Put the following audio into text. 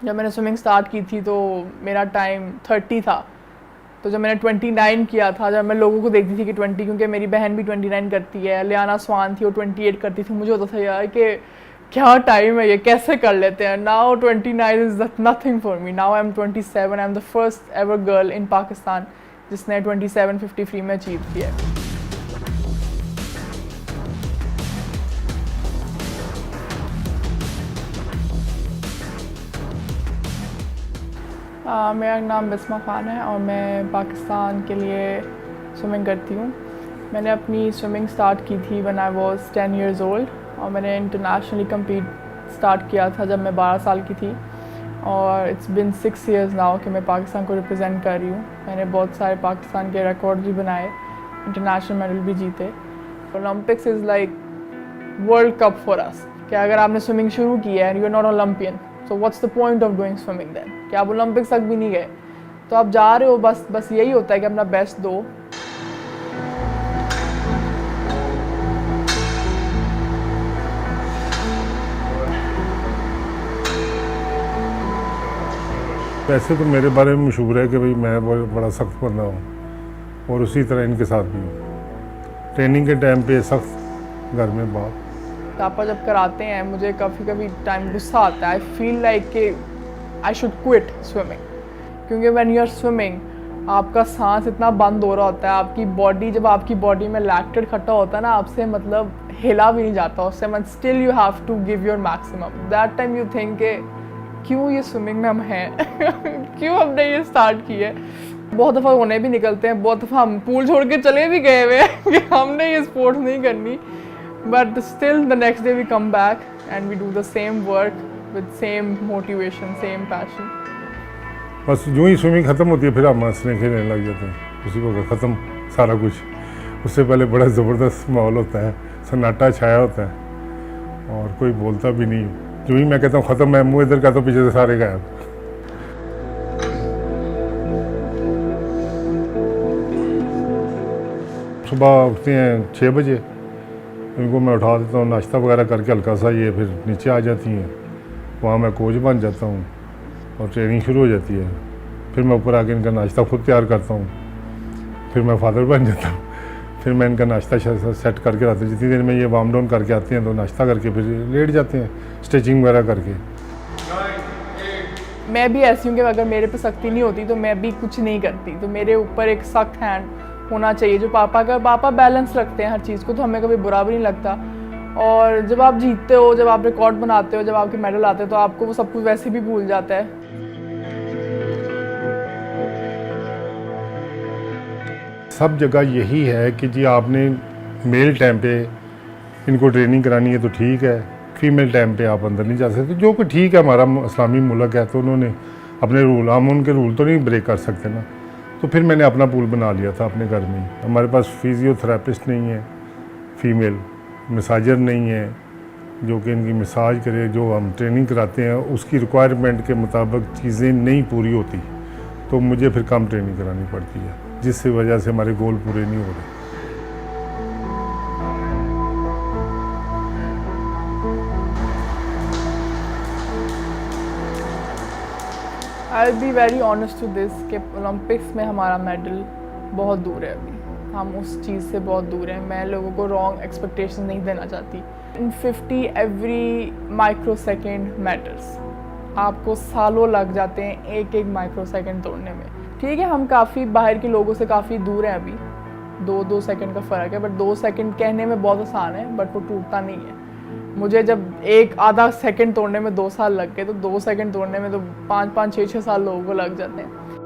जब मैंने swimming start की थी तो मेरा टाइम 30 था। तो जब मैंने 29 किया था, जब मैं लोगों को देखती थी कि 20, क्योंकि मेरी बहन भी 29 करती है, लियाना स्वान थी वो 28 करती थी, मुझे होता था यार कि क्या टाइम है ये, कैसे कर लेते हैं। Now 29 is nothing for me. Now I am 27, I am the first ever girl in Pakistan जिसने 27:50 फ्री में अचीव किया है। मेरा नाम बिस्मा ख़ान है और मैं पाकिस्तान के लिए स्विमिंग करती हूँ। मैंने अपनी स्विमिंग स्टार्ट की थी when I was 10 years old और मैंने इंटरनेशनली कम्पीट स्टार्ट किया था जब मैं 12 साल की थी। और इट्स बिन 6 इयर्स नाउ कि मैं पाकिस्तान को रिप्रेजेंट कर रही हूँ। मैंने बहुत सारे पाकिस्तान के रिकॉर्ड भी बनाए, इंटरनेशनल मेडल भी जीते। Olympics is like World Cup for us. कि अगर आपने स्विमिंग शुरू की है and you are not Olympian, so what's the point of doing swimming then? कि आप ओलंपिक्स तक भी नहीं गए तो आप जा रहे हो, बस यही होता है कि अपना बेस्ट दो। वैसे तो मेरे बारे में मशहूर है कि भाई मैं बड़ा सख्त बंदा हूँ और उसी तरह इनके साथ भी हूँ। ट्रेनिंग के टाइम पे सख्त, घर में बात। पापा जब कराते हैं मुझे कभी टाइम गुस्सा आता है। आई फील लाइक कि आई शुड क्विट स्विमिंग, क्योंकि व्हेन यू आर स्विमिंग आपका सांस इतना बंद हो रहा होता है, आपकी बॉडी, जब आपकी बॉडी में लैक्टेट इकट्ठा होता है ना, आपसे मतलब हिला भी नहीं जाता उससे, but still you have to give your maximum. That time you think के क्यों ये स्विमिंग में हम हैं क्यों हमने ये स्टार्ट की है। बहुत दफ़ा रोने भी निकलते हैं, बहुत दफ़ा हम पूल छोड़ के चले भी गए हुए हैं कि हमने ये स्पोर्ट्स नहीं करनी, but still the next day we come back and we do the same work with same motivation, same passion. बस यूँ ही स्विमिंग ख़त्म होती है फिर हम हंसने खेलने लग जाते हैं, उसी को ख़त्म सारा कुछ। उससे पहले बड़ा ज़बरदस्त माहौल होता है, सन्नाटा छाया होता है और कोई बोलता भी नहीं। यूँ ही मैं कहता हूँ ख़त्म, मैं मुँह इधर का तो पीछे से सारे गायब। सुबह उठते हैं 6 बजे, इनको मैं उठा देता हूँ, नाश्ता वगैरह करके हल्का सा, ये फिर नीचे आ जाती हैं। वहाँ मैं कोच बन जाता हूँ और ट्रेनिंग शुरू हो जाती है। फिर मैं ऊपर आके इनका नाश्ता खुद तैयार करता हूँ, फिर मैं फादर बन जाता हूँ। फिर मैं इनका नाश्ता सेट करके रखता हूँ। जितनी देर में ये वार्म डाउन करके आती हैं तो नाश्ता करके फिर लेट जाते हैं स्ट्रेचिंग वगैरह करके। मैं भी ऐसी हूँ कि अगर मेरे पे सख्ती नहीं होती तो मैं भी कुछ नहीं करती। तो मेरे ऊपर एक सख्त हैंड होना चाहिए, जो पापा बैलेंस रखते हैं हर चीज़ को, तो हमें कभी बुरा भी नहीं लगता। और जब आप जीतते हो, जब आप रिकॉर्ड बनाते हो, जब आपके मेडल आते हैं, तो आपको वो सब कुछ वैसे भी भूल जाता है। सब जगह यही है कि जी आपने मेल टाइम पे इनको ट्रेनिंग करानी है तो ठीक है, फीमेल टाइम पे आप अंदर नहीं जा सकते, जो कि ठीक है, हमारा इस्लामी मुल्क है तो उन्होंने अपने रूल, हम उनके रूल तो नहीं ब्रेक कर सकते ना। तो फिर मैंने अपना पूल बना लिया था अपने घर में ही। हमारे पास फिजियोथेरेपिस्ट नहीं है, फीमेल मसाजर नहीं है जो कि इनकी मसाज करे। जो हम ट्रेनिंग कराते हैं उसकी रिक्वायरमेंट के मुताबिक चीज़ें नहीं पूरी होती, तो मुझे फिर कम ट्रेनिंग करानी पड़ती है, जिसकी वजह से हमारे गोल पूरे नहीं हो रहे। I will be very honest to this कि ओलंपिक्स में हमारा मेडल बहुत दूर है अभी, हम उस चीज़ से बहुत दूर हैं। मैं लोगों को रॉन्ग एक्सपेक्टेशन नहीं देना चाहती। इन 50 एवरी माइक्रो सेकेंड मैटर्स। आपको सालों लग जाते हैं एक एक माइक्रो सेकेंड तोड़ने में। ठीक है, हम काफ़ी बाहर के लोगों से काफ़ी दूर हैं अभी, 2 सेकंड का फ़र्क है, बट 2 सेकंड कहने में बहुत आसान है, बट वो टूटता नहीं है। मुझे जब एक आधा सेकंड तोड़ने में 2 साल लग गए, तो 2 सेकंड तोड़ने में तो 5-5, 6-6 साल लोगों को लग जाते हैं।